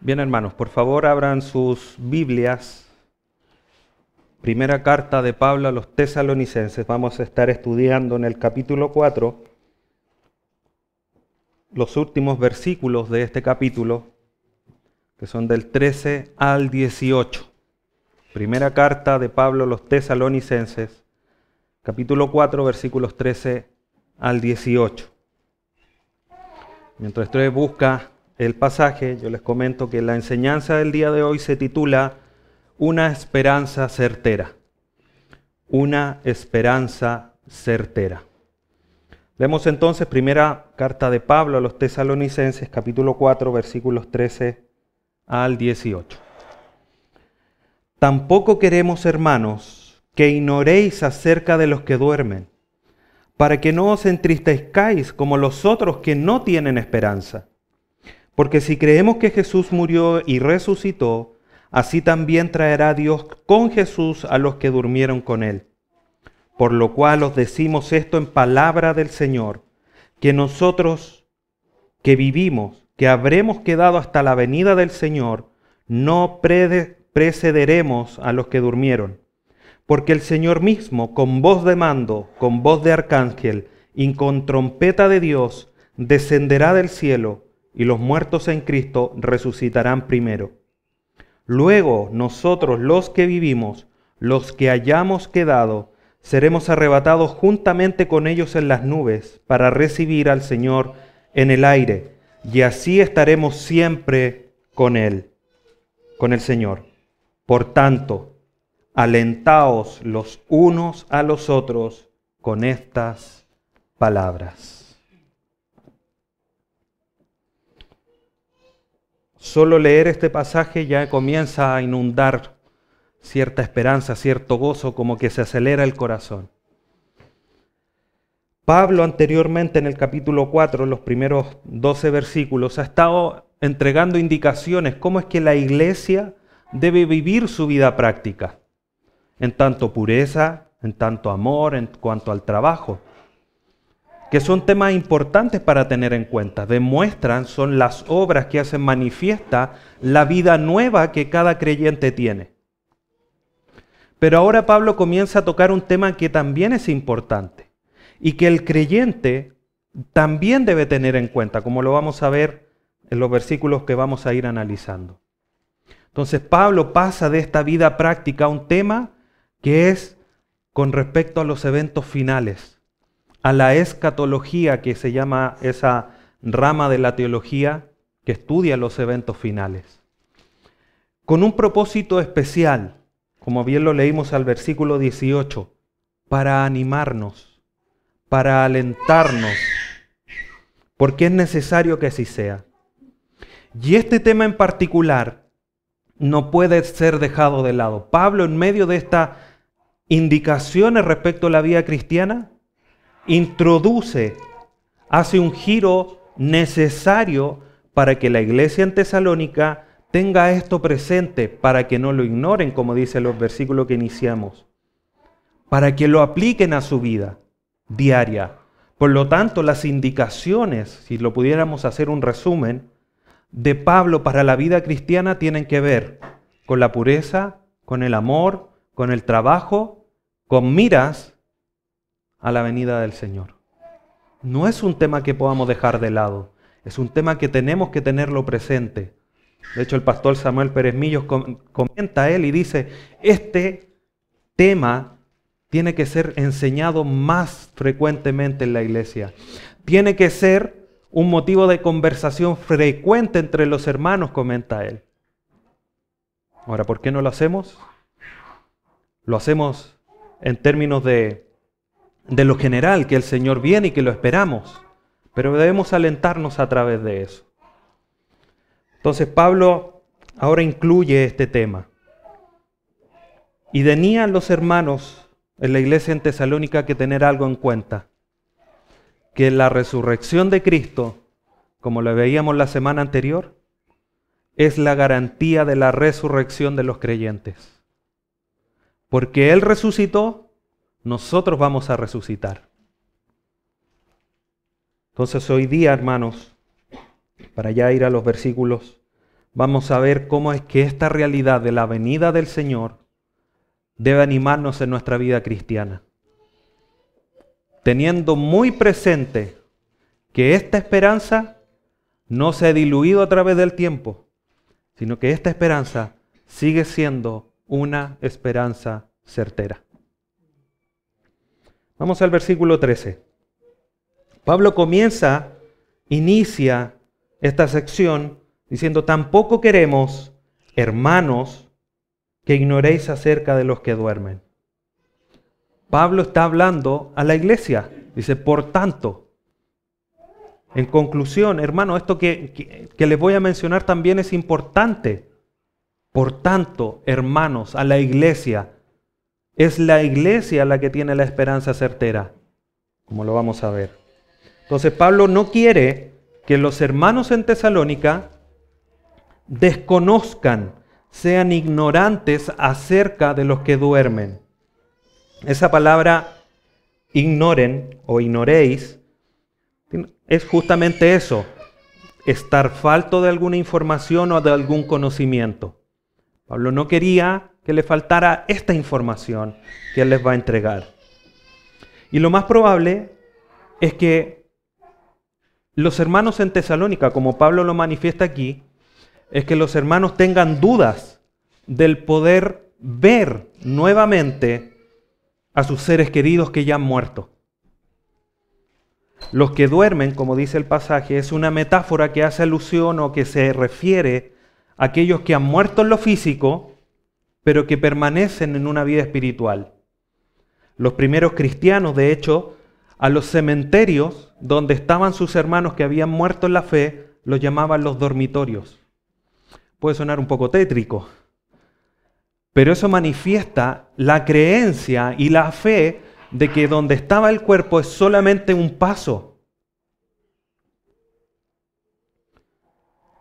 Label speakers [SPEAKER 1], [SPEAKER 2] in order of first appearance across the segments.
[SPEAKER 1] Bien, hermanos, por favor abran sus Biblias. Primera carta de Pablo a los Tesalonicenses. Vamos a estar estudiando en el capítulo 4 los últimos versículos de este capítulo, que son del 13 al 18. Primera carta de Pablo a los Tesalonicenses, capítulo 4, versículos 13 al 18. Mientras usted busca el pasaje, yo les comento que la enseñanza del día de hoy se titula Una esperanza certera. Una esperanza certera. Leemos entonces primera carta de Pablo a los Tesalonicenses, capítulo 4, versículos 13 al 18. Tampoco queremos, hermanos, que ignoréis acerca de los que duermen, para que no os entristezcáis como los otros que no tienen esperanza. Porque si creemos que Jesús murió y resucitó, así también traerá Dios con Jesús a los que durmieron con él. Por lo cual os decimos esto en palabra del Señor, que nosotros que vivimos, que habremos quedado hasta la venida del Señor, no precederemos a los que durmieron. Porque el Señor mismo, con voz de mando, con voz de arcángel y con trompeta de Dios, descenderá del cielo, y los muertos en Cristo resucitarán primero. Luego nosotros los que vivimos, los que hayamos quedado, seremos arrebatados juntamente con ellos en las nubes para recibir al Señor en el aire, y así estaremos siempre con Él, con el Señor. Por tanto, alentaos los unos a los otros con estas palabras. Solo leer este pasaje ya comienza a inundar cierta esperanza, cierto gozo, como que se acelera el corazón. Pablo anteriormente en el capítulo 4, los primeros 12 versículos, ha estado entregando indicaciones cómo es que la iglesia debe vivir su vida práctica, en tanto pureza, en tanto amor, en cuanto al trabajo, que son temas importantes para tener en cuenta. Demuestran, son las obras que hacen manifiesta la vida nueva que cada creyente tiene. Pero ahora Pablo comienza a tocar un tema que también es importante y que el creyente también debe tener en cuenta, como lo vamos a ver en los versículos que vamos a ir analizando. Entonces Pablo pasa de esta vida práctica a un tema que es con respecto a los eventos finales, a la escatología, que se llama esa rama de la teología que estudia los eventos finales. Con un propósito especial, como bien lo leímos al versículo 18, para animarnos, para alentarnos, porque es necesario que así sea. Y este tema en particular no puede ser dejado de lado. Pablo, en medio de estas indicaciones respecto a la vida cristiana, introduce, hace un giro necesario para que la iglesia en Tesalónica tenga esto presente, para que no lo ignoren, como dicen los versículos que iniciamos, para que lo apliquen a su vida diaria. Por lo tanto, las indicaciones, si lo pudiéramos hacer un resumen, de Pablo para la vida cristiana tienen que ver con la pureza, con el amor, con el trabajo, con miras a la venida del Señor. No es un tema que podamos dejar de lado, es un tema que tenemos que tenerlo presente. De hecho, el pastor Samuel Pérez Millos comenta a él y dice, este tema tiene que ser enseñado más frecuentemente en la iglesia. Tiene que ser un motivo de conversación frecuente entre los hermanos, comenta él. Ahora, ¿por qué no lo hacemos? Lo hacemos en términos de lo general, que el Señor viene y que lo esperamos, pero debemos alentarnos a través de eso. Entonces Pablo ahora incluye este tema. Y tenían los hermanos en la iglesia en Tesalónica que tener algo en cuenta, que la resurrección de Cristo, como lo veíamos la semana anterior, es la garantía de la resurrección de los creyentes. Porque Él resucitó, nosotros vamos a resucitar. Entonces hoy día, hermanos, para ya ir a los versículos vamos a ver cómo es que esta realidad de la venida del Señor debe animarnos en nuestra vida cristiana. Teniendo muy presente que esta esperanza no se ha diluido a través del tiempo, sino que esta esperanza sigue siendo una esperanza certera. Vamos al versículo 13. Pablo inicia esta sección diciendo: tampoco queremos, hermanos, que ignoréis acerca de los que duermen. Pablo está hablando a la iglesia. Dice, por tanto, en conclusión, hermano, esto que les voy a mencionar también es importante. Por tanto, hermanos, a la iglesia. Es la iglesia la que tiene la esperanza certera, como lo vamos a ver. Entonces Pablo no quiere que los hermanos en Tesalónica desconozcan, sean ignorantes acerca de los que duermen. Esa palabra ignoren o ignoréis es justamente eso, estar falto de alguna información o de algún conocimiento. Pablo no quería que le faltara esta información que él les va a entregar. Y lo más probable es que los hermanos en Tesalónica, como Pablo lo manifiesta aquí, es que los hermanos tengan dudas del poder ver nuevamente a sus seres queridos que ya han muerto. Los que duermen, como dice el pasaje, es una metáfora que hace alusión o que se refiere a aquellos que han muerto en lo físico, pero que permanecen en una vida espiritual. Los primeros cristianos, de hecho, a los cementerios donde estaban sus hermanos que habían muerto en la fe, los llamaban los dormitorios. Puede sonar un poco tétrico, pero eso manifiesta la creencia y la fe de que donde estaba el cuerpo es solamente un paso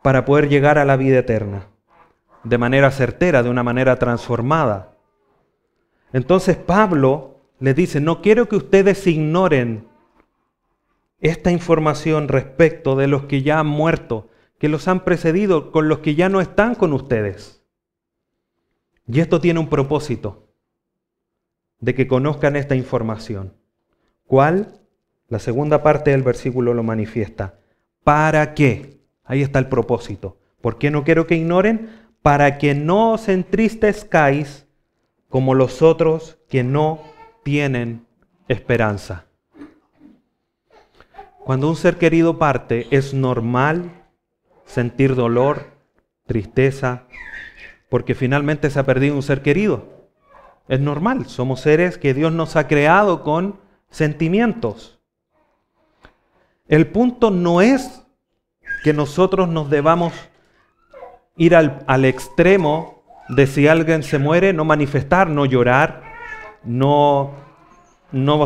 [SPEAKER 1] para poder llegar a la vida eterna, de manera certera, de una manera transformada. Entonces Pablo les dice, no quiero que ustedes ignoren esta información respecto de los que ya han muerto, que los han precedido, con los que ya no están con ustedes. Y esto tiene un propósito, de que conozcan esta información. ¿Cuál? La segunda parte del versículo lo manifiesta. ¿Para qué? Ahí está el propósito. ¿Por qué no quiero que ignoren? Para que no os entristezcáis como los otros que no tienen esperanza. Cuando un ser querido parte, es normal sentir dolor, tristeza, porque finalmente se ha perdido un ser querido. Es normal, somos seres que Dios nos ha creado con sentimientos. El punto no es que nosotros nos debamos ir al extremo de si alguien se muere, no manifestar, no llorar, no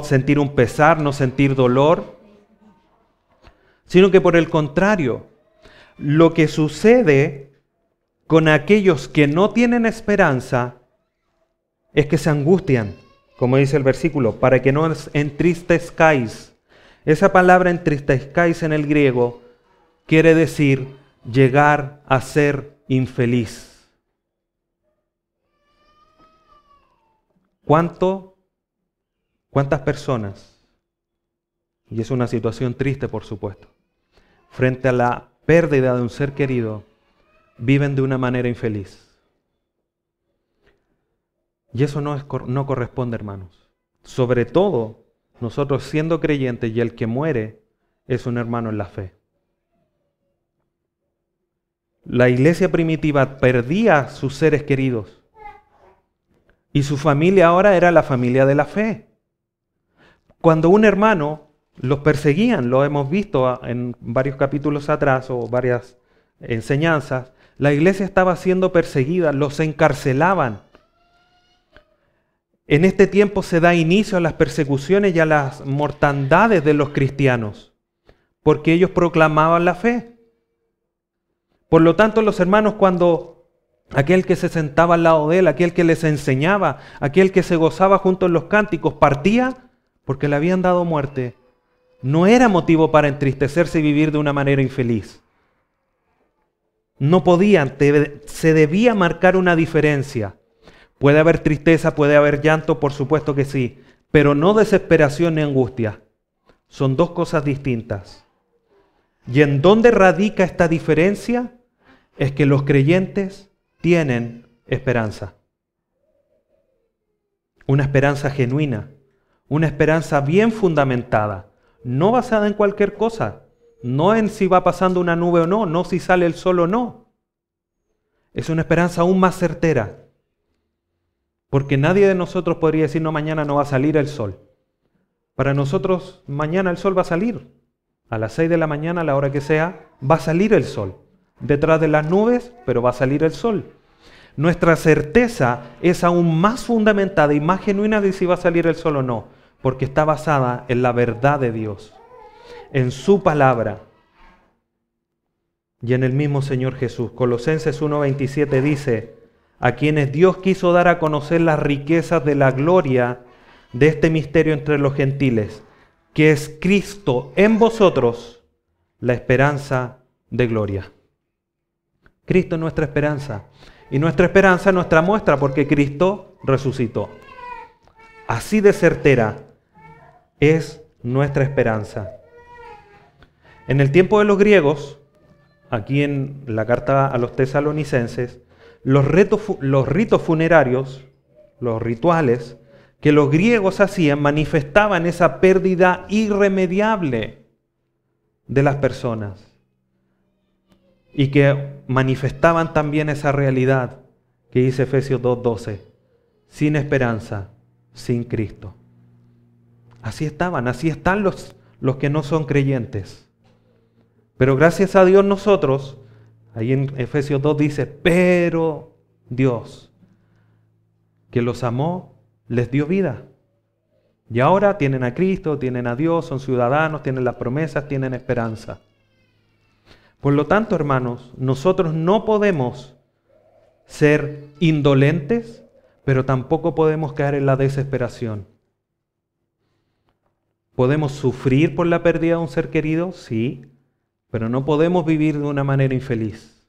[SPEAKER 1] sentir un pesar, no sentir dolor, sino que por el contrario, lo que sucede con aquellos que no tienen esperanza es que se angustian, como dice el versículo, para que no os entristezcáis. Esa palabra entristezcáis en el griego quiere decir llegar a ser infeliz. ¿Cuántas personas, y es una situación triste por supuesto, frente a la pérdida de un ser querido, viven de una manera infeliz? Y eso no corresponde, hermanos. Sobre todo, nosotros siendo creyentes y el que muere es un hermano en la fe. La iglesia primitiva perdía sus seres queridos y su familia ahora era la familia de la fe. Cuando un hermano los perseguían, lo hemos visto en varios capítulos atrás o varias enseñanzas, la iglesia estaba siendo perseguida, los encarcelaban. En este tiempo se da inicio a las persecuciones y a las mortandades de los cristianos, porque ellos proclamaban la fe. Por lo tanto, los hermanos, cuando aquel que se sentaba al lado de él, aquel que les enseñaba, aquel que se gozaba junto en los cánticos, partía porque le habían dado muerte, no era motivo para entristecerse y vivir de una manera infeliz. No podían, se debía marcar una diferencia. Puede haber tristeza, puede haber llanto, por supuesto que sí, pero no desesperación ni angustia. Son dos cosas distintas. ¿Y en dónde radica esta diferencia? Es que los creyentes tienen esperanza. Una esperanza genuina, una esperanza bien fundamentada, no basada en cualquier cosa, no en si va pasando una nube o no, no si sale el sol o no. Es una esperanza aún más certera. Porque nadie de nosotros podría decir, no, mañana no va a salir el sol. Para nosotros, mañana el sol va a salir. A las 6 de la mañana, a la hora que sea, va a salir el sol. Detrás de las nubes, pero va a salir el sol. Nuestra certeza es aún más fundamentada y más genuina de si va a salir el sol o no, porque está basada en la verdad de Dios, en su palabra y en el mismo Señor Jesús. Colosenses 1:27 dice, a quienes Dios quiso dar a conocer las riquezas de la gloria de este misterio entre los gentiles, que es Cristo en vosotros, la esperanza de gloria. Cristo es nuestra esperanza. Y nuestra esperanza es nuestra muestra porque Cristo resucitó. Así de certera es nuestra esperanza. En el tiempo de los griegos, aquí en la carta a los tesalonicenses, los ritos funerarios, los rituales que los griegos hacían manifestaban esa pérdida irremediable de las personas y que manifestaban también esa realidad que dice Efesios 2:12, sin esperanza, sin Cristo. Así estaban, así están los que no son creyentes. Pero gracias a Dios nosotros, ahí en Efesios 2 dice, pero Dios, que los amó, les dio vida. Y ahora tienen a Cristo, tienen a Dios, son ciudadanos, tienen las promesas, tienen esperanza. Por lo tanto, hermanos, nosotros no podemos ser indolentes, pero tampoco podemos caer en la desesperación. ¿Podemos sufrir por la pérdida de un ser querido? Sí, pero no podemos vivir de una manera infeliz,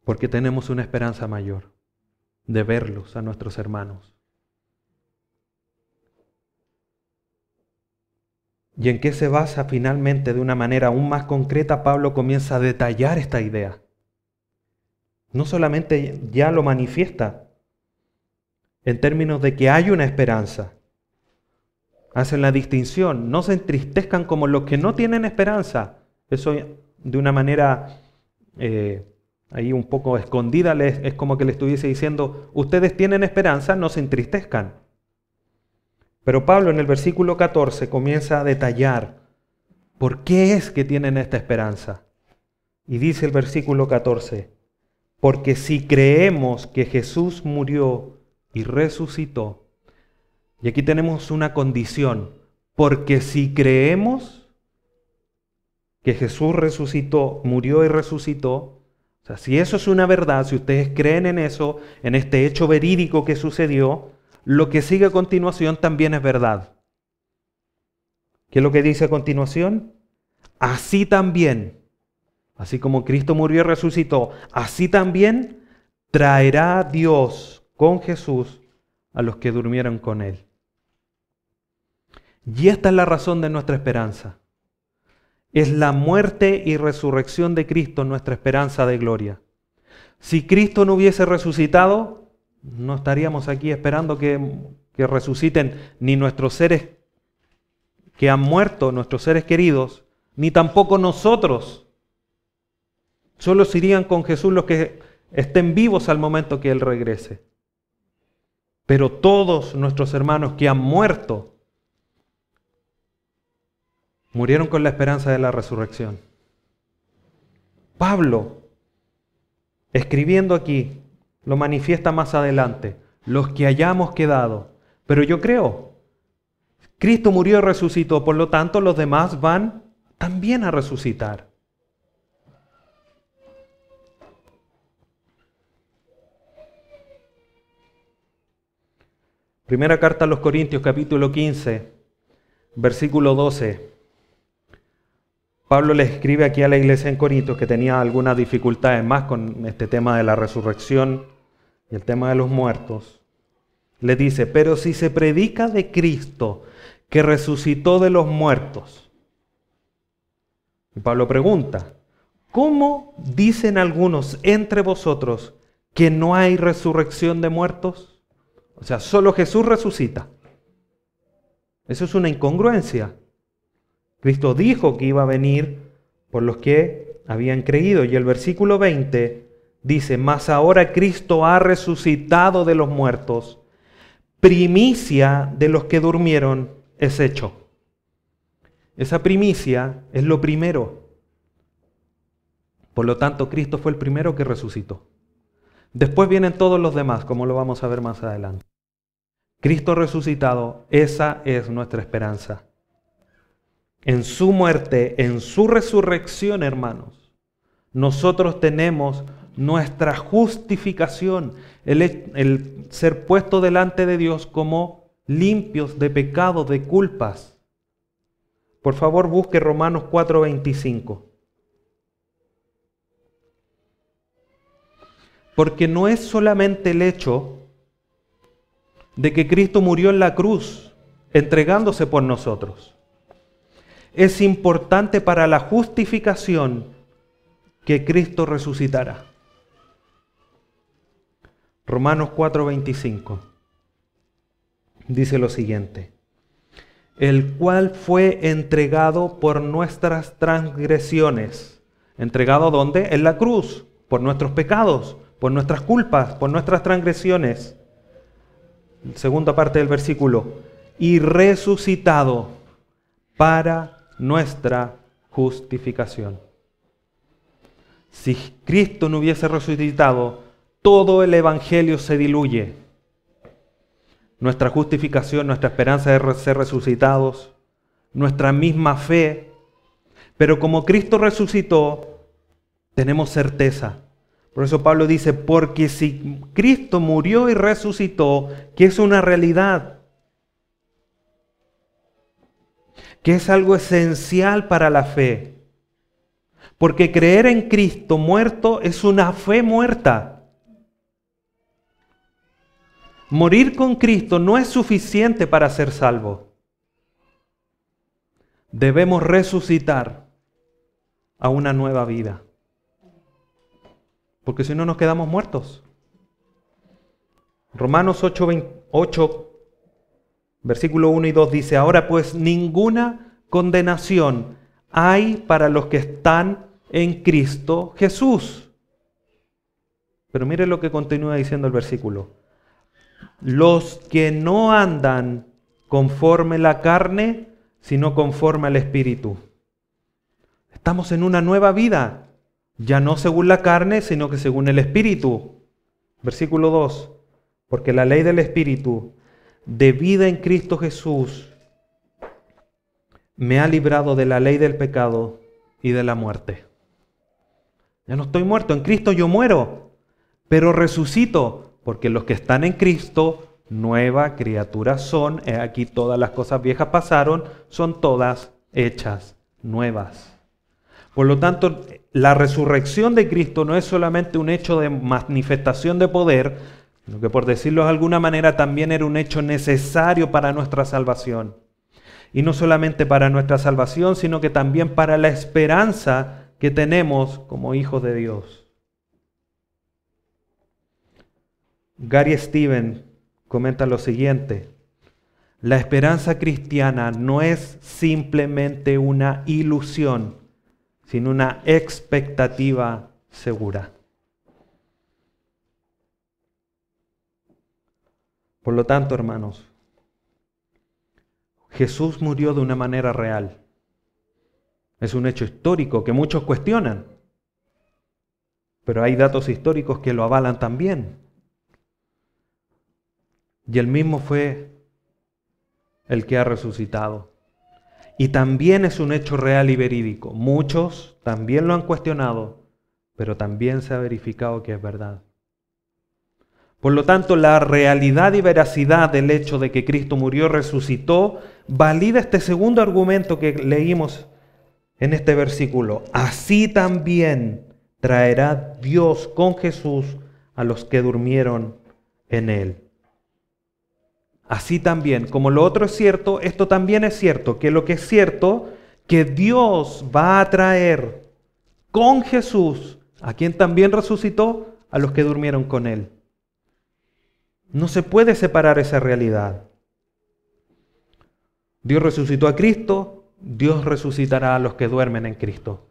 [SPEAKER 1] porque tenemos una esperanza mayor de verlos a nuestros hermanos. ¿Y en qué se basa finalmente? De una manera aún más concreta, Pablo comienza a detallar esta idea. No solamente ya lo manifiesta en términos de que hay una esperanza. Hacen la distinción, no se entristezcan como los que no tienen esperanza. Eso de una manera ahí un poco escondida es como que le estuviese diciendo, ustedes tienen esperanza, no se entristezcan. Pero Pablo en el versículo 14 comienza a detallar por qué es que tienen esta esperanza. Y dice el versículo 14, porque si creemos que Jesús murió y resucitó, y aquí tenemos una condición, porque si creemos que Jesús resucitó, murió y resucitó, o sea, si eso es una verdad, si ustedes creen en eso, en este hecho verídico que sucedió, lo que sigue a continuación también es verdad. ¿Qué es lo que dice a continuación? Así también, así como Cristo murió y resucitó, así también traerá Dios con Jesús a los que durmieron con Él. Y esta es la razón de nuestra esperanza. Es la muerte y resurrección de Cristo nuestra esperanza de gloria. Si Cristo no hubiese resucitado, no estaríamos aquí esperando que resuciten ni nuestros seres que han muerto, nuestros seres queridos, ni tampoco nosotros. Solo se irían con Jesús los que estén vivos al momento que Él regrese. Pero todos nuestros hermanos que han muerto, murieron con la esperanza de la resurrección. Pablo, escribiendo aquí, lo manifiesta más adelante, los que hayamos quedado. Pero yo creo, Cristo murió y resucitó, por lo tanto los demás van también a resucitar. Primera carta a los Corintios, capítulo 15, versículo 12. Pablo le escribe aquí a la iglesia en Corinto que tenía algunas dificultades más con este tema de la resurrección y el tema de los muertos. Le dice, pero si se predica de Cristo que resucitó de los muertos. Y Pablo pregunta, ¿cómo dicen algunos entre vosotros que no hay resurrección de muertos? O sea, solo Jesús resucita. Eso es una incongruencia. Cristo dijo que iba a venir por los que habían creído. Y el versículo 20 dice, mas ahora Cristo ha resucitado de los muertos, primicia de los que durmieron es hecho. Esa primicia es lo primero. Por lo tanto, Cristo fue el primero que resucitó. Después vienen todos los demás, como lo vamos a ver más adelante. Cristo resucitado, esa es nuestra esperanza. En su muerte, en su resurrección, hermanos, nosotros tenemos nuestra justificación, el ser puesto delante de Dios como limpios de pecados, de culpas. Por favor, busque Romanos 4:25. Porque no es solamente el hecho de que Cristo murió en la cruz, entregándose por nosotros. Es importante para la justificación que Cristo resucitara. Romanos 4:25 dice lo siguiente: el cual fue entregado por nuestras transgresiones. ¿Entregado dónde? En la cruz, por nuestros pecados, por nuestras culpas, por nuestras transgresiones. Segunda parte del versículo, y resucitado para nuestra justificación. Si Cristo no hubiese resucitado, todo el evangelio se diluye. Nuestra justificación, nuestra esperanza de ser resucitados, nuestra misma fe. Pero como Cristo resucitó, tenemos certeza. Por eso Pablo dice, porque si Cristo murió y resucitó, que es una realidad, que es algo esencial para la fe. Porque creer en Cristo muerto es una fe muerta. Morir con Cristo no es suficiente para ser salvo. Debemos resucitar a una nueva vida. Porque si no nos quedamos muertos. Romanos 8, versículo 1 y 2 dice, ahora pues ninguna condenación hay para los que están en Cristo Jesús. Pero mire lo que continúa diciendo el versículo. Los que no andan conforme la carne, sino conforme al Espíritu. Estamos en una nueva vida. Ya no según la carne, sino que según el Espíritu. Versículo 2. Porque la ley del Espíritu de vida en Cristo Jesús me ha librado de la ley del pecado y de la muerte. Ya no estoy muerto, en Cristo yo muero, pero resucito, porque los que están en Cristo, nueva criatura son. Aquí todas las cosas viejas pasaron, son todas hechas nuevas. Por lo tanto, la resurrección de Cristo no es solamente un hecho de manifestación de poder, sino que por decirlo de alguna manera también era un hecho necesario para nuestra salvación. Y no solamente para nuestra salvación, sino que también para la esperanza que tenemos como hijos de Dios. Gary Stevens comenta lo siguiente: la esperanza cristiana no es simplemente una ilusión, sino una expectativa segura. Por lo tanto, hermanos, Jesús murió de una manera real. Es un hecho histórico que muchos cuestionan, pero hay datos históricos que lo avalan también. Y Él mismo fue el que ha resucitado. Y también es un hecho real y verídico. Muchos también lo han cuestionado, pero también se ha verificado que es verdad. Por lo tanto, la realidad y veracidad del hecho de que Cristo murió y resucitó valida este segundo argumento que leímos en este versículo, así también traerá Dios con Jesús a los que durmieron en Él. Así también, como lo otro es cierto, esto también es cierto, que lo que es cierto, que Dios va a traer con Jesús, a quien también resucitó, a los que durmieron con Él. No se puede separar esa realidad. Dios resucitó a Cristo, Dios resucitará a los que duermen en Cristo.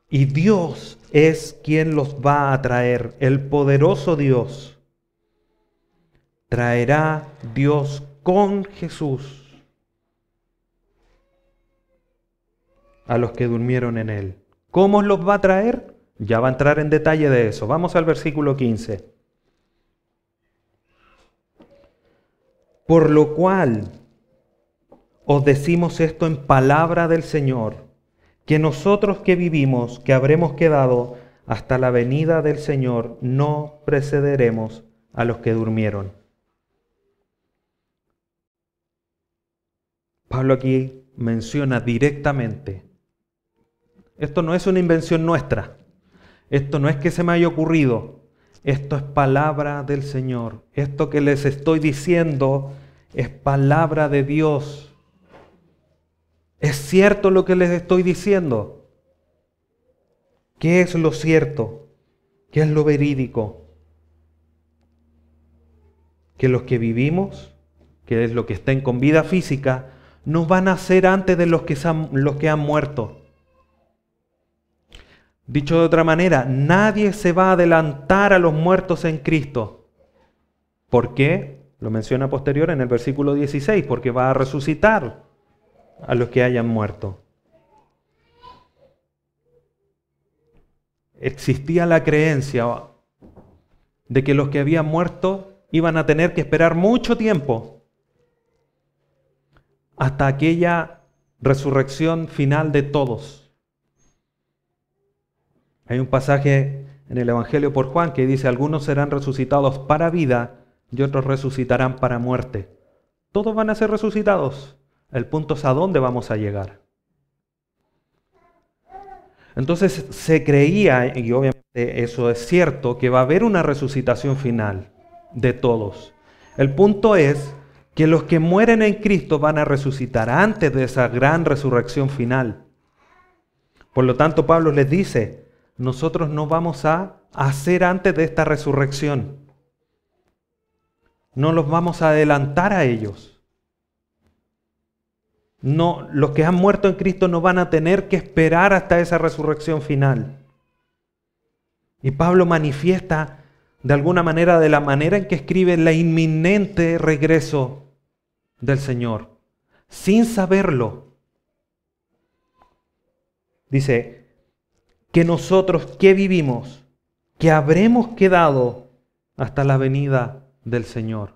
[SPEAKER 1] Y Dios es quien los va a traer, el poderoso Dios. Traerá Dios con Jesús a los que durmieron en Él. ¿Cómo los va a traer? Ya va a entrar en detalle de eso. Vamos al versículo 15. Por lo cual os decimos esto en palabra del Señor, que nosotros que vivimos, que habremos quedado hasta la venida del Señor, no precederemos a los que durmieron. Pablo aquí menciona directamente, esto no es una invención nuestra, esto no es que se me haya ocurrido, esto es palabra del Señor, esto que les estoy diciendo es palabra de Dios. ¿Es cierto lo que les estoy diciendo? ¿Qué es lo cierto? ¿Qué es lo verídico? Que los que vivimos, que es lo que estén con vida física, no van a ser antes de los que han muerto. Dicho de otra manera, nadie se va a adelantar a los muertos en Cristo. ¿Por qué? Lo menciona posterior en el versículo 16, porque va a resucitar a los que hayan muerto. Existía la creencia de que los que habían muerto iban a tener que esperar mucho tiempo hasta aquella resurrección final de todos. Hay un pasaje en el Evangelio por Juan que dice, algunos serán resucitados para vida y otros resucitarán para muerte. Todos van a ser resucitados. El punto es a dónde vamos a llegar. Entonces se creía, y obviamente eso es cierto, que va a haber una resucitación final de todos. El punto es que los que mueren en Cristo van a resucitar antes de esa gran resurrección final. Por lo tanto, Pablo les dice, nosotros no vamos a hacer antes de esta resurrección. No los vamos a adelantar a ellos. No, los que han muerto en Cristo no van a tener que esperar hasta esa resurrección final. Y Pablo manifiesta de alguna manera, de la manera en que escribe, la inminente regreso del Señor, sin saberlo. Dice, que nosotros que vivimos, que habremos quedado hasta la venida del Señor.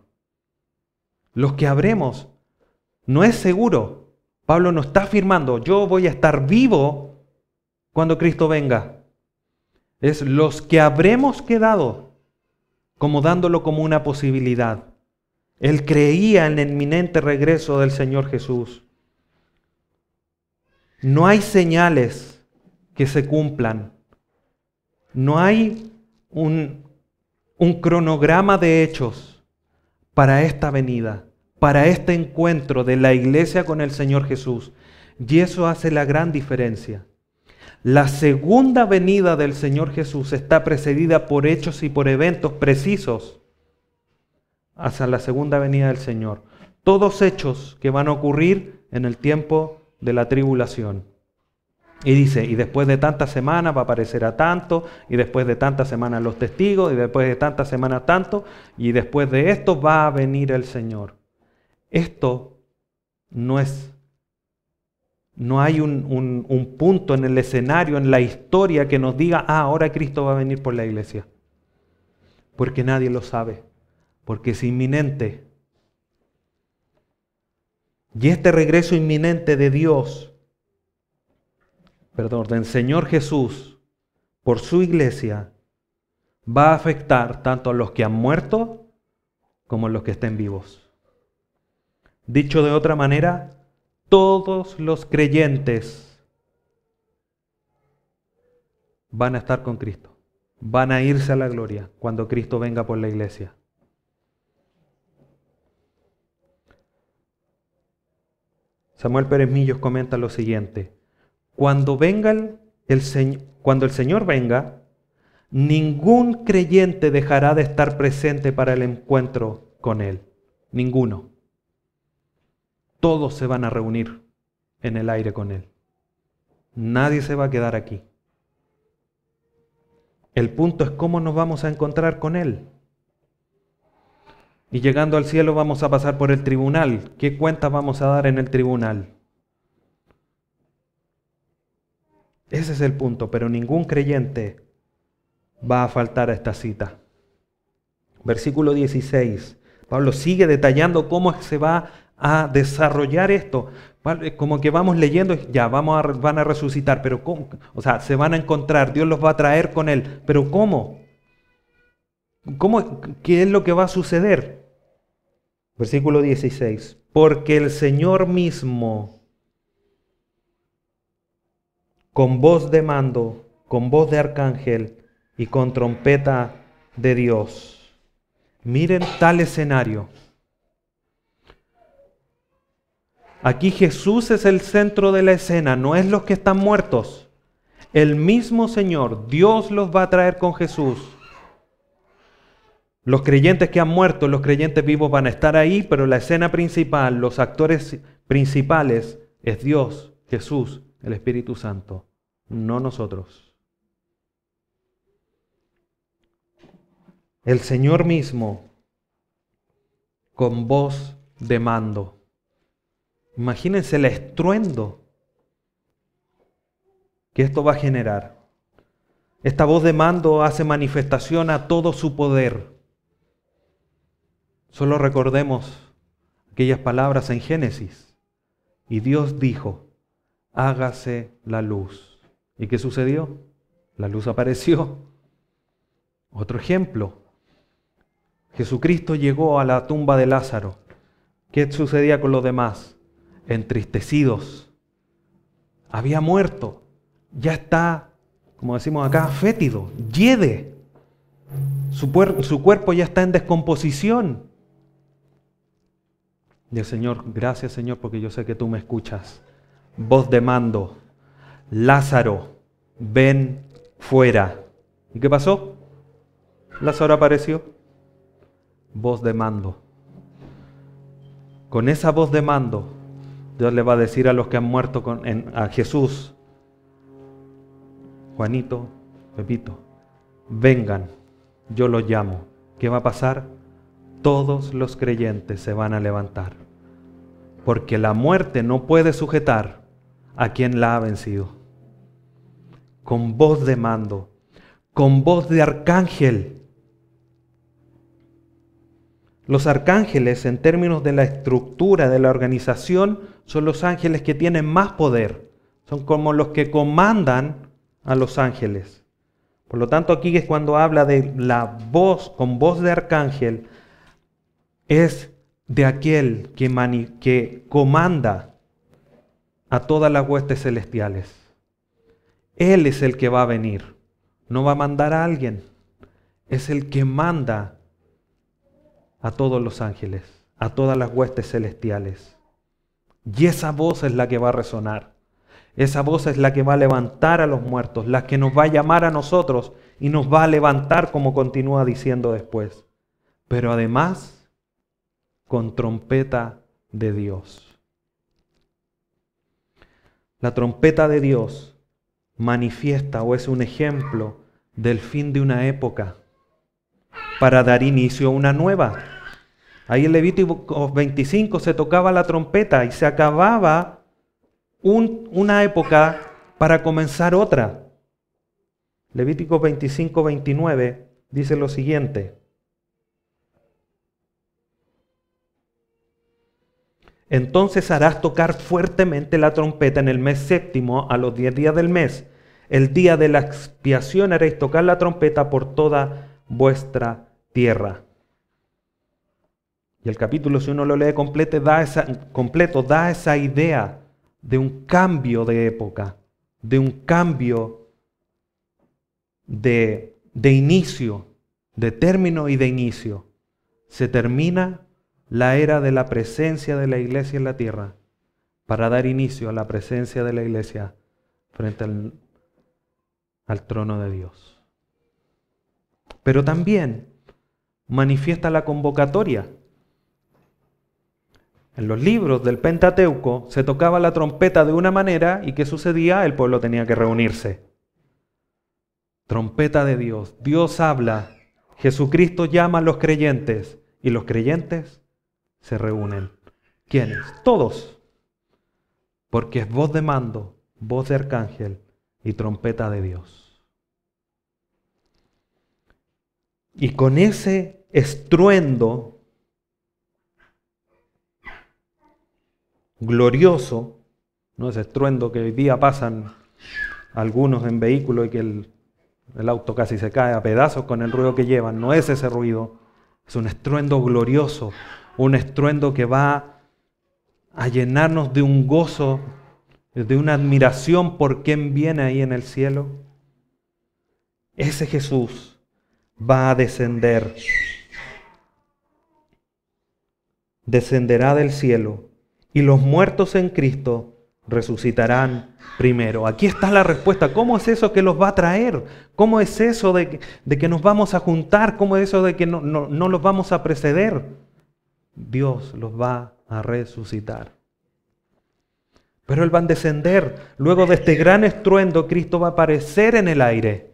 [SPEAKER 1] Los que habremos, no es seguro. Pablo no está afirmando, yo voy a estar vivo cuando Cristo venga. Es los que habremos quedado, como dándolo como una posibilidad. Él creía en el inminente regreso del Señor Jesús. No hay señales que se cumplan. No hay un cronograma de hechos para esta venida, para este encuentro de la iglesia con el Señor Jesús. Y eso hace la gran diferencia. La segunda venida del Señor Jesús está precedida por hechos y por eventos precisos hacia la segunda venida del Señor. Todos hechos que van a ocurrir en el tiempo de la tribulación. Y dice, y después de tantas semanas va a aparecer a tanto, y después de tantas semanas los testigos, y después de tantas semanas tanto, y después de esto va a venir el Señor. Esto no hay un punto en el escenario, en la historia que nos diga, ahora Cristo va a venir por la iglesia. Porque nadie lo sabe, porque es inminente. Y este regreso inminente de Dios, del Señor Jesús, por su iglesia, va a afectar tanto a los que han muerto como a los que estén vivos. Dicho de otra manera, todos los creyentes van a estar con Cristo. Van a irse a la gloria cuando Cristo venga por la iglesia. Samuel Pérez Millos comenta lo siguiente: cuando el Señor venga, ningún creyente dejará de estar presente para el encuentro con Él. Ninguno. Todos se van a reunir en el aire con Él. Nadie se va a quedar aquí. El punto es cómo nos vamos a encontrar con Él. Y llegando al cielo vamos a pasar por el tribunal. ¿Qué cuentas vamos a dar en el tribunal? Ese es el punto, pero ningún creyente va a faltar a esta cita. Versículo 16. Pablo sigue detallando cómo se va a desarrollar esto. Como que vamos leyendo, ya van a resucitar, pero ¿cómo? O sea, se van a encontrar, Dios los va a traer con Él, pero ¿cómo? ¿Qué es lo que va a suceder? Versículo 16. Porque el Señor mismo, con voz de mando, con voz de arcángel y con trompeta de Dios. Miren tal escenario. Aquí Jesús es el centro de la escena, no es los que están muertos. El mismo Señor, Dios los va a traer con Jesús. Los creyentes que han muerto, los creyentes vivos van a estar ahí, pero la escena principal, los actores principales es Dios, Jesús, el Espíritu Santo, no nosotros. El Señor mismo, con voz de mando. Imagínense el estruendo que esto va a generar. Esta voz de mando hace manifestación a todo su poder. Solo recordemos aquellas palabras en Génesis. Y Dios dijo, hágase la luz. ¿Y qué sucedió? La luz apareció. Otro ejemplo. Jesucristo llegó a la tumba de Lázaro. ¿Qué sucedía con los demás? Entristecidos. Había muerto. Ya está, como decimos acá, fétido, yede. Su cuerpo ya está en descomposición. Y el Señor, gracias Señor, porque yo sé que tú me escuchas. Voz de mando. Lázaro, ven fuera. ¿Y qué pasó? Lázaro apareció. Voz de mando. Con esa voz de mando, Dios le va a decir a los que han muerto a Jesús, Juanito, Pepito, vengan, yo los llamo. ¿Qué va a pasar? Todos los creyentes se van a levantar, porque la muerte no puede sujetar a quien la ha vencido. Con voz de mando, con voz de arcángel. Los arcángeles, en términos de la estructura de la organización, son los ángeles que tienen más poder. Son como los que comandan a los ángeles. Por lo tanto, aquí es cuando habla de la voz, con voz de arcángel, es de aquel que comanda a todas las huestes celestiales. Él es el que va a venir. No va a mandar a alguien. Es el que manda a todos los ángeles, a todas las huestes celestiales. Y esa voz es la que va a resonar. Esa voz es la que va a levantar a los muertos, la que nos va a llamar a nosotros y nos va a levantar, como continúa diciendo después. Pero además, con trompeta de Dios. La trompeta de Dios manifiesta o es un ejemplo del fin de una época para dar inicio a una nueva. Ahí en Levítico 25 se tocaba la trompeta y se acababa una época para comenzar otra. Levítico 25, 29 dice lo siguiente. Entonces harás tocar fuertemente la trompeta en el mes séptimo, a los 10 días del mes. El día de la expiación haréis tocar la trompeta por toda vuestra tierra. Y el capítulo, si uno lo lee completo, da esa idea de un cambio de época, de un cambio de inicio, de término y de inicio. Se termina la era de la presencia de la iglesia en la tierra para dar inicio a la presencia de la iglesia frente al trono de Dios. Pero también manifiesta la convocatoria. En los libros del Pentateuco se tocaba la trompeta de una manera y ¿qué sucedía? El pueblo tenía que reunirse. Trompeta de Dios. Dios habla. Jesucristo llama a los creyentes y los creyentes se reúnen. ¿Quiénes? Todos. Porque es voz de mando, voz de arcángel y trompeta de Dios. Y con ese estruendo glorioso, no ese estruendo que hoy día pasan algunos en vehículos y que el auto casi se cae a pedazos con el ruido que llevan, no es ese ruido, es un estruendo glorioso, un estruendo que va a llenarnos de un gozo, de una admiración por quien viene ahí en el cielo. Ese Jesús va a descender, descenderá del cielo y los muertos en Cristo resucitarán primero. Aquí está la respuesta. ¿Cómo es eso que los va a traer? ¿Cómo es eso de que nos vamos a juntar? ¿Cómo es eso de que no los vamos a preceder? Dios los va a resucitar. Pero Él va a descender. Luego de este gran estruendo, Cristo va a aparecer en el aire.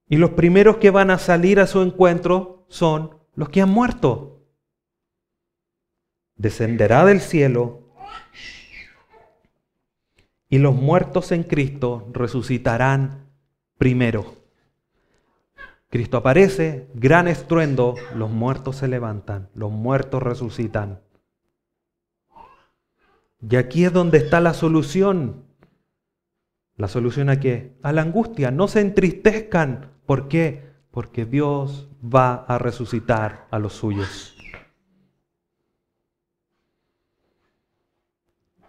[SPEAKER 1] Y los primeros que van a salir a su encuentro son los que han muerto. Descenderá del cielo y los muertos en Cristo resucitarán primero. Cristo aparece, gran estruendo, los muertos se levantan, los muertos resucitan. Y aquí es donde está la solución. ¿La solución a qué? A la angustia. No se entristezcan. ¿Por qué? Porque Dios va a resucitar a los suyos.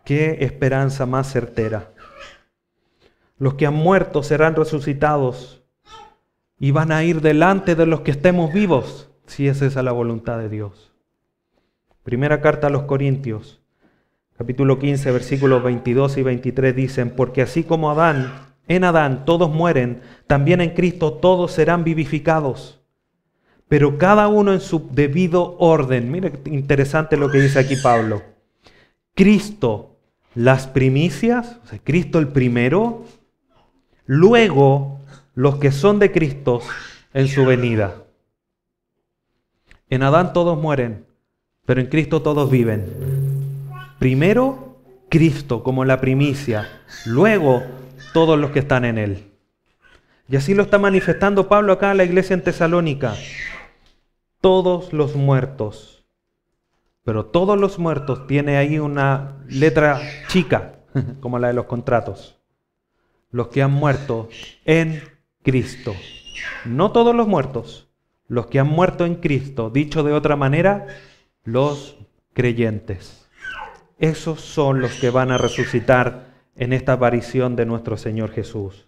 [SPEAKER 1] ¡Qué esperanza más certera! Los que han muerto serán resucitados y van a ir delante de los que estemos vivos, si es esa la voluntad de Dios. Primera carta a los Corintios, capítulo 15, versículos 22 y 23 dicen: porque así como en Adán todos mueren, también en Cristo todos serán vivificados, pero cada uno en su debido orden. Mira qué interesante lo que dice aquí Pablo. Cristo las primicias, o sea, Cristo el primero, luego los que son de Cristo en su venida. En Adán todos mueren, pero en Cristo todos viven. Primero Cristo como la primicia, luego todos los que están en Él. Y así lo está manifestando Pablo acá en la iglesia en Tesalónica. Todos los muertos. Pero todos los muertos tiene ahí una letra chica, como la de los contratos. Los que han muerto en Cristo. No todos los muertos, los que han muerto en Cristo. Dicho de otra manera, los creyentes. Esos son los que van a resucitar en esta aparición de nuestro Señor Jesús.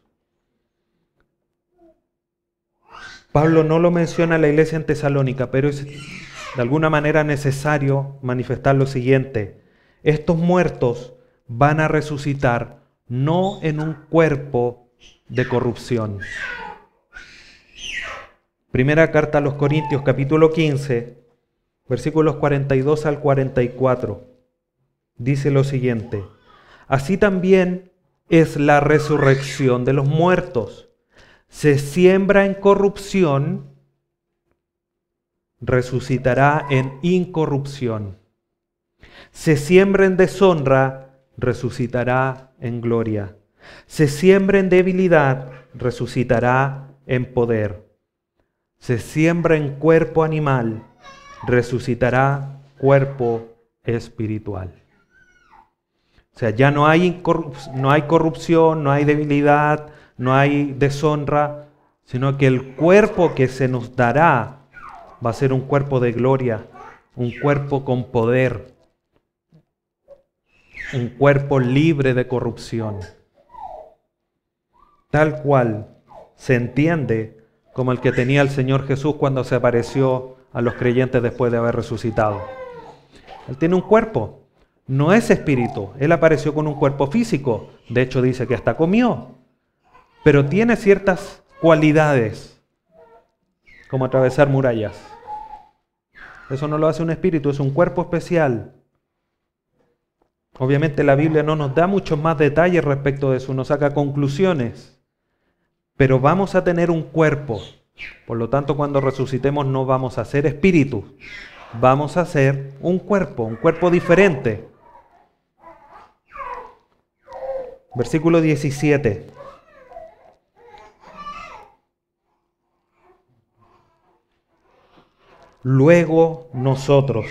[SPEAKER 1] Pablo no lo menciona en la iglesia en Tesalónica, pero es de alguna manera necesario manifestar lo siguiente. Estos muertos van a resucitar no en un cuerpo de corrupción. Primera carta a los Corintios, capítulo 15, versículos 42 al 44. Dice lo siguiente: así también es la resurrección de los muertos. Se siembra en corrupción, resucitará en incorrupción. Se siembra en deshonra, resucitará en gloria. Se siembra en debilidad, resucitará en poder. Se siembra en cuerpo animal, resucitará cuerpo espiritual. O sea, ya no hay corrupción, no hay debilidad, no hay deshonra, sino que el cuerpo que se nos dará va a ser un cuerpo de gloria, un cuerpo con poder. un cuerpo libre de corrupción, tal cual se entiende como el que tenía el Señor Jesús cuando se apareció a los creyentes después de haber resucitado. Él tiene un cuerpo, no es espíritu. Él apareció con un cuerpo físico, de hecho dice que hasta comió, pero tiene ciertas cualidades, como atravesar murallas. Eso no lo hace un espíritu, es un cuerpo especial. Obviamente la Biblia no nos da muchos más detalles respecto de eso, no saca conclusiones, pero vamos a tener un cuerpo. Por lo tanto, cuando resucitemos no vamos a ser espíritus, vamos a ser un cuerpo diferente. Versículo 17. Luego nosotros,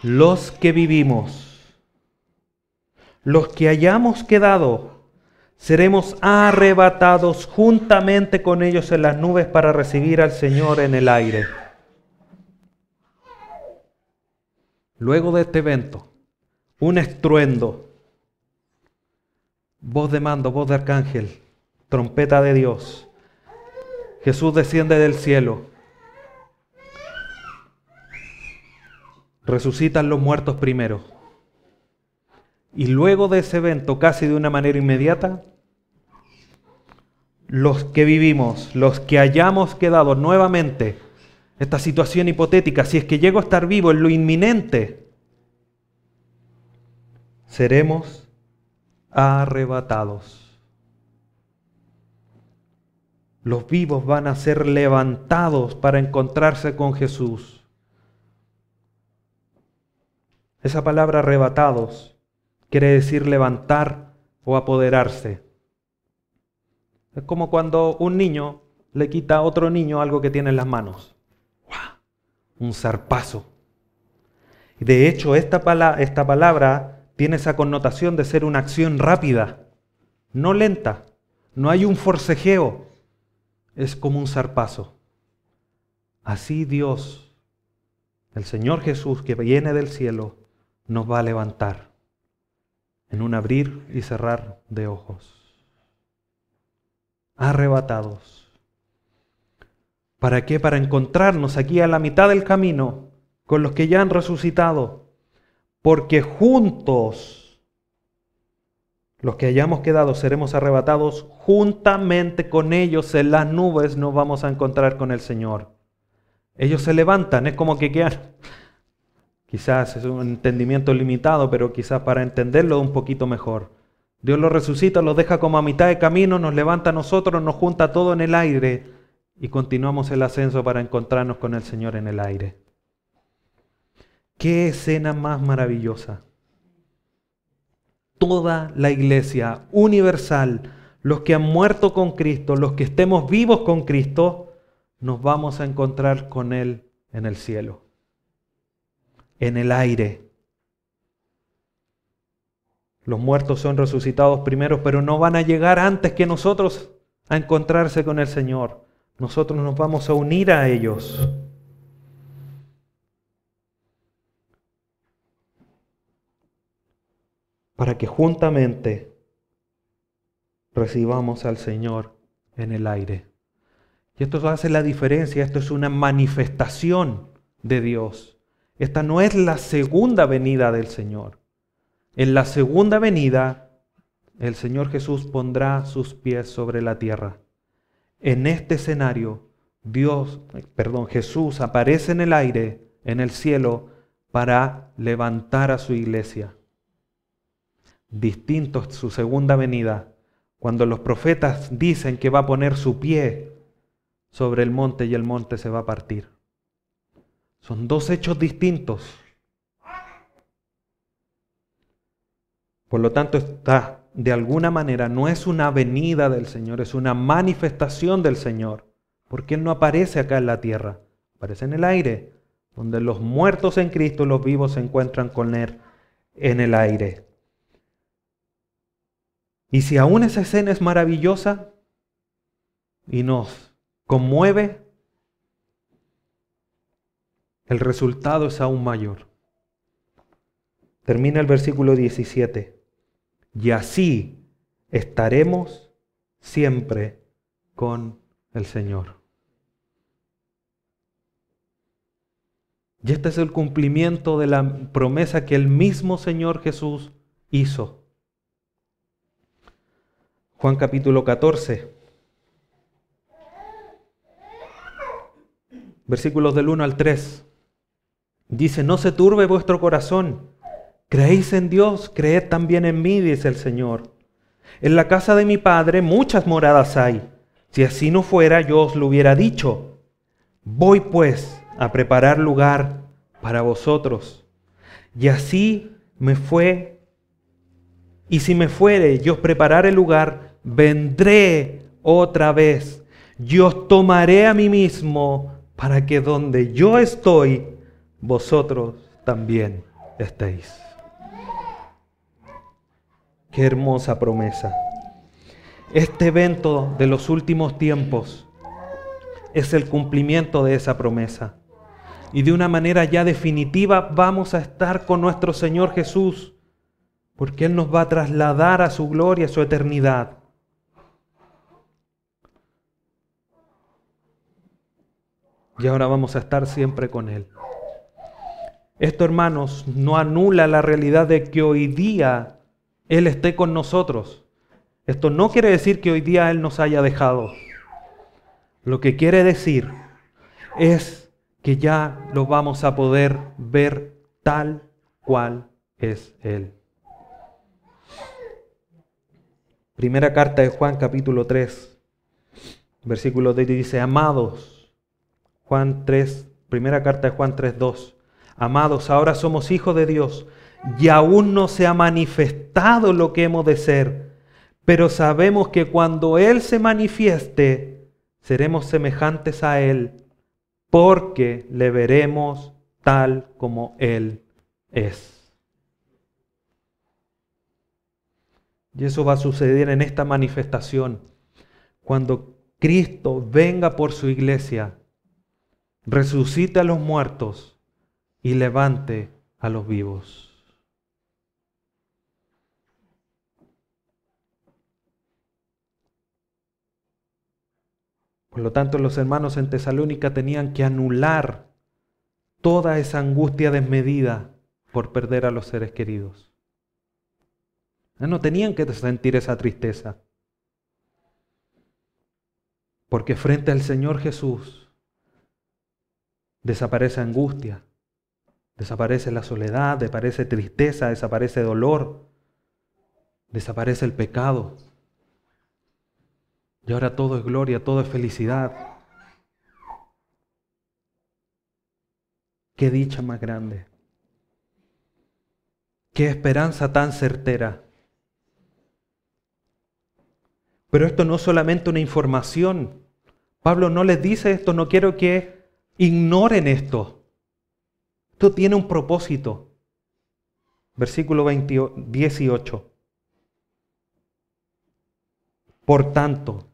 [SPEAKER 1] los que vivimos, los que hayamos quedado, seremos arrebatados juntamente con ellos en las nubes para recibir al Señor en el aire. Luego de este evento, un estruendo, voz de mando, voz de arcángel, trompeta de Dios. Jesús desciende del cielo. Resucitan los muertos primero. Y luego de ese evento, casi de una manera inmediata, los que vivimos, los que hayamos quedado nuevamente, esta situación hipotética, si es que llego a estar vivo en lo inminente, seremos arrebatados. Los vivos van a ser levantados para encontrarse con Jesús. Esa palabra arrebatados quiere decir levantar o apoderarse. Es como cuando un niño le quita a otro niño algo que tiene en las manos. ¡Wow! Un zarpazo. De hecho, esta palabra tiene esa connotación de ser una acción rápida, no lenta. No hay un forcejeo. Es como un zarpazo. Así Dios, el Señor Jesús que viene del cielo, nos va a levantar en un abrir y cerrar de ojos. Arrebatados. ¿Para qué? Para encontrarnos aquí a la mitad del camino con los que ya han resucitado. Porque juntos, los que hayamos quedado, seremos arrebatados juntamente con ellos en las nubes, nos vamos a encontrar con el Señor. Ellos se levantan, es como que quedan. Quizás es un entendimiento limitado, pero quizás para entenderlo un poquito mejor. Dios los resucita, los deja como a mitad de camino, nos levanta a nosotros, nos junta todo en el aire y continuamos el ascenso para encontrarnos con el Señor en el aire. ¡Qué escena más maravillosa! Toda la iglesia universal, los que han muerto con Cristo, los que estemos vivos con Cristo, nos vamos a encontrar con Él en el cielo, en el aire. Los muertos son resucitados primero, pero no van a llegar antes que nosotros a encontrarse con el Señor. Nosotros nos vamos a unir a ellos. Para que juntamente recibamos al Señor en el aire. Y esto hace la diferencia, esto es una manifestación de Dios. Esta no es la segunda venida del Señor. En la segunda venida, el Señor Jesús pondrá sus pies sobre la tierra. En este escenario, Jesús aparece en el aire, en el cielo, para levantar a su iglesia. Distinto es su segunda venida, cuando los profetas dicen que va a poner su pie sobre el monte y el monte se va a partir. Son dos hechos distintos. Por lo tanto, de alguna manera no es una venida del Señor, es una manifestación del Señor, porque Él no aparece acá en la tierra, aparece en el aire, donde los muertos en Cristo y los vivos se encuentran con Él en el aire. Y si aún esa escena es maravillosa y nos conmueve, el resultado es aún mayor. Termina el versículo 17. Y así estaremos siempre con el Señor. Y este es el cumplimiento de la promesa que el mismo Señor Jesús hizo. Juan capítulo 14, versículos del 1 al 3. Dice: no se turbe vuestro corazón. Creéis en Dios, creed también en mí, dice el Señor. En la casa de mi Padre muchas moradas hay. Si así no fuera, yo os lo hubiera dicho. Voy pues a preparar lugar para vosotros. Y así me fue. Y si me fuere, yo os prepararé lugar, vendré otra vez. Yo os tomaré a mí mismo, para que donde yo estoy, vosotros también estéis. Qué hermosa promesa. Este evento de los últimos tiempos es el cumplimiento de esa promesa. Y de una manera ya definitiva vamos a estar con nuestro Señor Jesús, porque Él nos va a trasladar a su gloria, a su eternidad. Y ahora vamos a estar siempre con Él. Esto, hermanos, no anula la realidad de que hoy día Él esté con nosotros. Esto no quiere decir que hoy día Él nos haya dejado. Lo que quiere decir es que ya lo vamos a poder ver tal cual es Él. Primera carta de Juan, capítulo 3, versículo 10 dice: amados, Juan 3, primera carta de Juan 3:2. Amados, ahora somos hijos de Dios y aún no se ha manifestado lo que hemos de ser, pero sabemos que cuando Él se manifieste, seremos semejantes a Él, porque le veremos tal como Él es. Y eso va a suceder en esta manifestación, cuando Cristo venga por su iglesia, resucite a los muertos y levante a los vivos. Por lo tanto, los hermanos en Tesalónica tenían que anular toda esa angustia desmedida por perder a los seres queridos. No tenían que sentir esa tristeza, porque frente al Señor Jesús desaparece angustia, desaparece la soledad, desaparece tristeza, desaparece dolor, desaparece el pecado. Y ahora todo es gloria, todo es felicidad. Qué dicha más grande. Qué esperanza tan certera. Pero esto no es solamente una información. Pablo no les dice esto, no quiero que ignoren esto. Esto tiene un propósito. Versículo 18. Por tanto,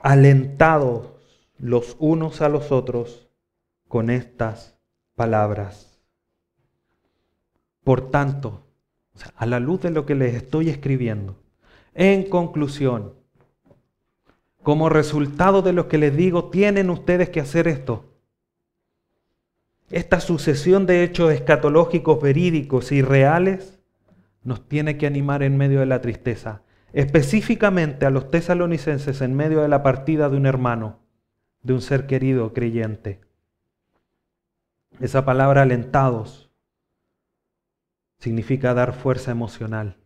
[SPEAKER 1] alentados los unos a los otros con estas palabras. Por tanto, a la luz de lo que les estoy escribiendo, en conclusión, como resultado de lo que les digo, tienen ustedes que hacer esto. Esta sucesión de hechos escatológicos, verídicos y reales nos tiene que animar en medio de la tristeza. Específicamente a los tesalonicenses en medio de la partida de un hermano, de un ser querido creyente. Esa palabra alentados significa dar fuerza emocional.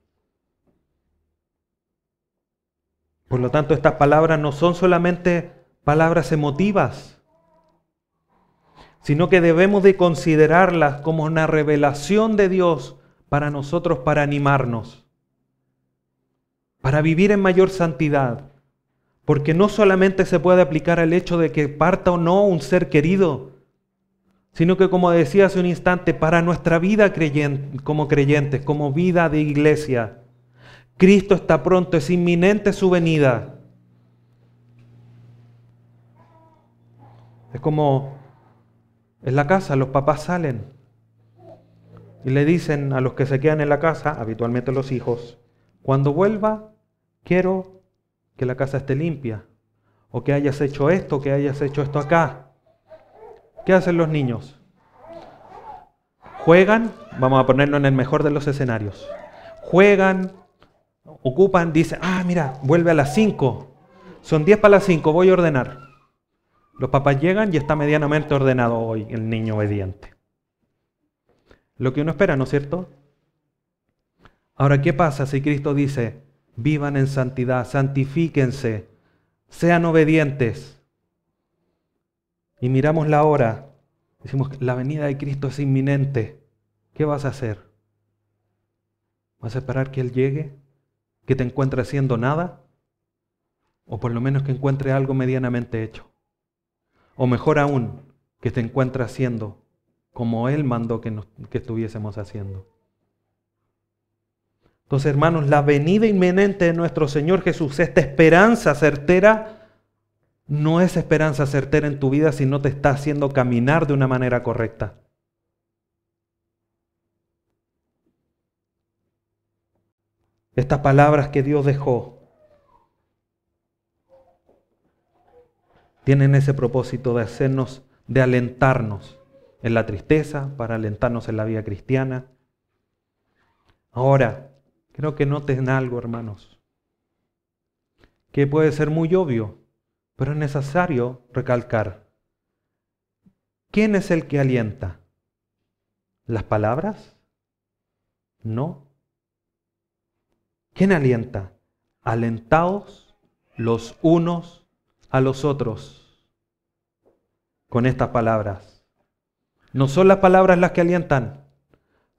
[SPEAKER 1] Por lo tanto, estas palabras no son solamente palabras emotivas, sino que debemos de considerarlas como una revelación de Dios para nosotros, para animarnos, para vivir en mayor santidad. Porque no solamente se puede aplicar al hecho de que parta o no un ser querido, sino que, como decía hace un instante, para nuestra vida como creyentes, como vida de iglesia, Cristo está pronto, es inminente su venida. Es como en la casa, los papás salen. y le dicen a los que se quedan en la casa, habitualmente los hijos, cuando vuelva, quiero que la casa esté limpia, o que hayas hecho esto, que hayas hecho esto acá. ¿Qué hacen los niños? Juegan, vamos a ponerlo en el mejor de los escenarios, juegan, ocupan, dicen, mira, vuelve a las 5, son 10 para las 5, voy a ordenar. Los papás llegan y está medianamente ordenado hoy el niño obediente. Lo que uno espera, ¿no es cierto? Ahora, ¿qué pasa si Cristo dice, vivan en santidad, santifíquense, sean obedientes? Y miramos la hora, decimos que la venida de Cristo es inminente. ¿Qué vas a hacer? ¿Vas a esperar que Él llegue? ¿Que te encuentre haciendo nada? O por lo menos que encuentre algo medianamente hecho. O mejor aún, que te encuentre haciendo como Él mandó que estuviésemos haciendo. Entonces, hermanos, la venida inminente de nuestro Señor Jesús, esta esperanza certera, no es esperanza certera en tu vida si no te está haciendo caminar de una manera correcta. Estas palabras que Dios dejó tienen ese propósito de hacernos, de alentarnos en la tristeza, para alentarnos en la vida cristiana. Ahora, creo que noten algo, hermanos, que puede ser muy obvio, pero es necesario recalcar. ¿Quién es el que alienta? ¿Las palabras? No. ¿Quién alienta? Alentaos los unos a los otros con estas palabras. No son las palabras las que alientan,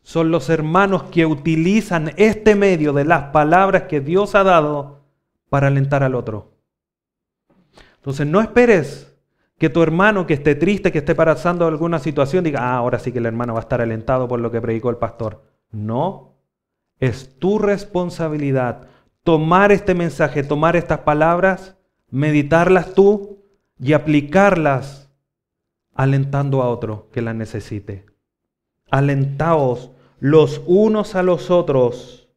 [SPEAKER 1] son los hermanos que utilizan este medio de las palabras que Dios ha dado para alentar al otro. Entonces no esperes que tu hermano que esté triste, que esté pasando alguna situación, diga, ahora sí que el hermano va a estar alentado por lo que predicó el pastor. No, es tu responsabilidad tomar este mensaje, tomar estas palabras, meditarlas tú y aplicarlas alentando a otro que las necesite. Alentaos los unos a los otros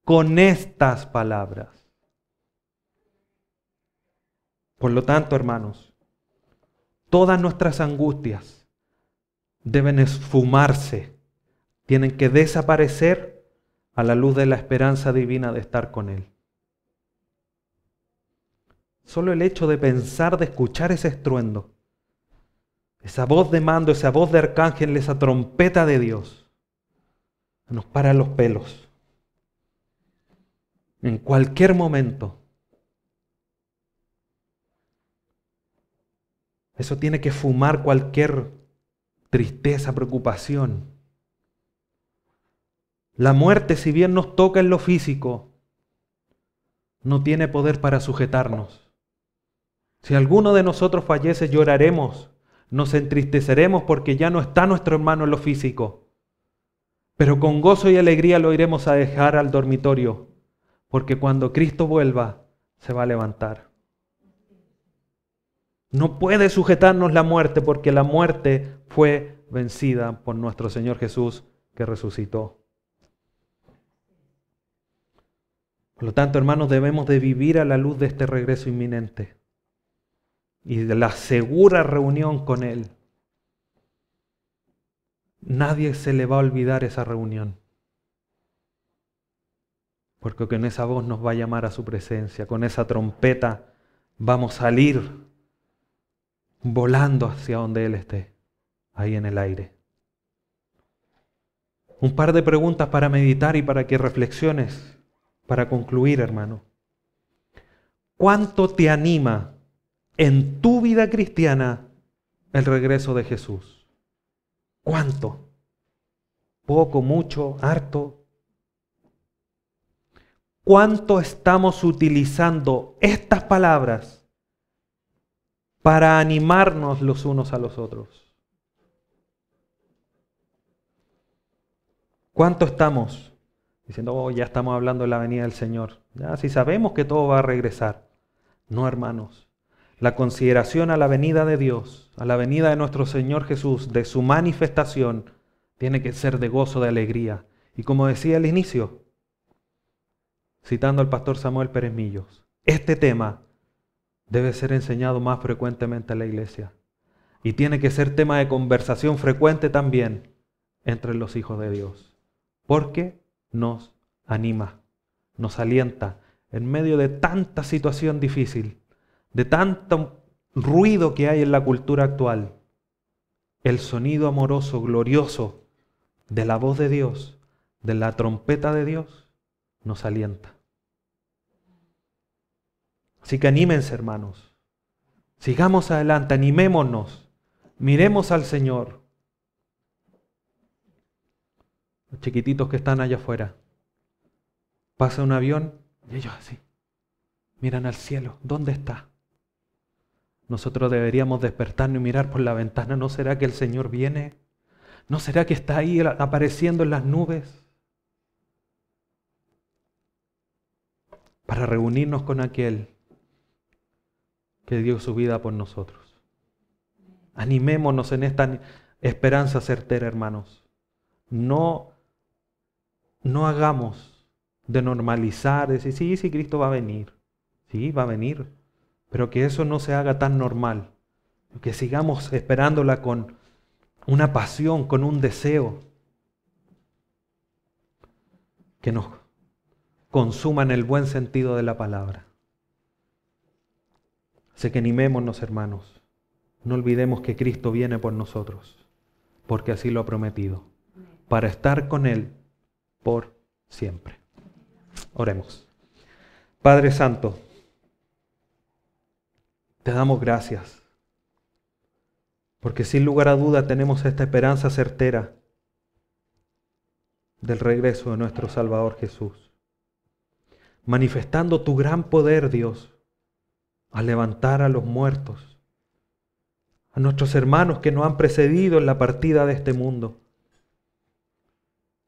[SPEAKER 1] con estas palabras. Por lo tanto, hermanos, todas nuestras angustias deben esfumarse, tienen que desaparecer a la luz de la esperanza divina de estar con Él. Solo el hecho de pensar, de escuchar ese estruendo, esa voz de mando, esa voz de arcángel, esa trompeta de Dios, nos para los pelos. En cualquier momento. Eso tiene que fumar cualquier tristeza, preocupación. La muerte, si bien nos toca en lo físico, no tiene poder para sujetarnos. Si alguno de nosotros fallece, lloraremos, nos entristeceremos porque ya no está nuestro hermano en lo físico. Pero con gozo y alegría lo iremos a dejar al dormitorio, porque cuando Cristo vuelva, se va a levantar. No puede sujetarnos la muerte, porque la muerte fue vencida por nuestro Señor Jesús, que resucitó. Por lo tanto, hermanos, debemos de vivir a la luz de este regreso inminente y de la segura reunión con Él. Nadie se le va a olvidar esa reunión, porque con esa voz nos va a llamar a su presencia, con esa trompeta vamos a salir volando hacia donde Él esté, ahí en el aire. Un par de preguntas para meditar y para que reflexiones. Para concluir, hermano, ¿cuánto te anima en tu vida cristiana el regreso de Jesús? ¿Cuánto? ¿Poco, mucho, harto? ¿Cuánto estamos utilizando estas palabras para animarnos los unos a los otros? ¿Cuánto estamos diciendo, ya estamos hablando de la venida del Señor? Ya, si sabemos que todo va a regresar. No, hermanos. La consideración a la venida de Dios, a la venida de nuestro Señor Jesús, de su manifestación, Tiene que ser de gozo, de alegría. Y como decía al inicio, citando al pastor Samuel Pérez Millos, este tema debe ser enseñado más frecuentemente a la iglesia. Y tiene que ser tema de conversación frecuente también entre los hijos de Dios. Porque nos anima, nos alienta en medio de tanta situación difícil, de tanto ruido que hay en la cultura actual. El sonido amoroso, glorioso de la voz de Dios, de la trompeta de Dios, nos alienta. Así que anímense, hermanos. Sigamos adelante, animémonos. Miremos al Señor. Los chiquititos que están allá afuera. Pasa un avión y ellos así. Miran al cielo. ¿Dónde está? Nosotros deberíamos despertarnos y mirar por la ventana. ¿No será que el Señor viene? ¿No será que está ahí apareciendo en las nubes? Para reunirnos con aquel que dio su vida por nosotros. Animémonos en esta esperanza certera, hermanos. No hagamos de normalizar, decir, sí, Cristo va a venir. Sí, va a venir. Pero que eso no se haga tan normal. Que sigamos esperándola con una pasión, con un deseo. Que nos consuma en el buen sentido de la palabra. Así que animémonos, hermanos. No olvidemos que Cristo viene por nosotros, porque así lo ha prometido, para estar con Él por siempre. Oremos. Padre Santo, te damos gracias, porque sin lugar a duda tenemos esta esperanza certera del regreso de nuestro Salvador Jesús, manifestando tu gran poder, Dios, a levantar a los muertos, a nuestros hermanos que nos han precedido en la partida de este mundo,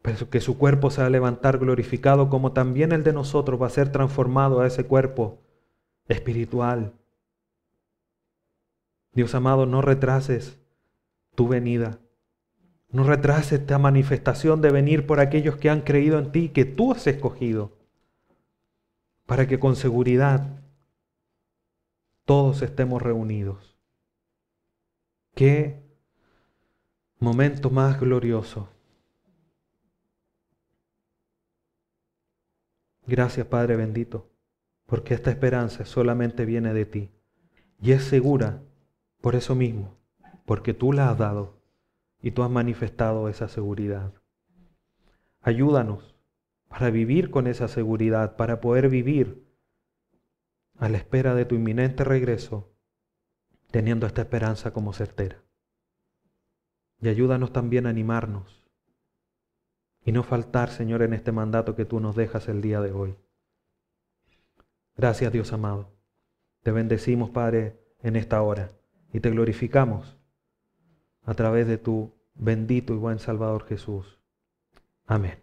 [SPEAKER 1] pero que su cuerpo se va a levantar glorificado, como también el de nosotros va a ser transformado a ese cuerpo espiritual. Dios amado, no retrases tu venida, no retrases esta manifestación de venir por aquellos que han creído en ti, que tú has escogido, para que con seguridad todos estemos reunidos. Qué momento más glorioso. Gracias, Padre bendito, porque esta esperanza solamente viene de ti y es segura por eso mismo, porque tú la has dado y tú has manifestado esa seguridad. Ayúdanos para vivir con esa seguridad, para poder vivir a la espera de tu inminente regreso, teniendo esta esperanza como certera. Y ayúdanos también a animarnos y no faltar, Señor, en este mandato que tú nos dejas el día de hoy. Gracias, Dios amado. Te bendecimos, Padre, en esta hora y te glorificamos a través de tu bendito y buen Salvador Jesús. Amén.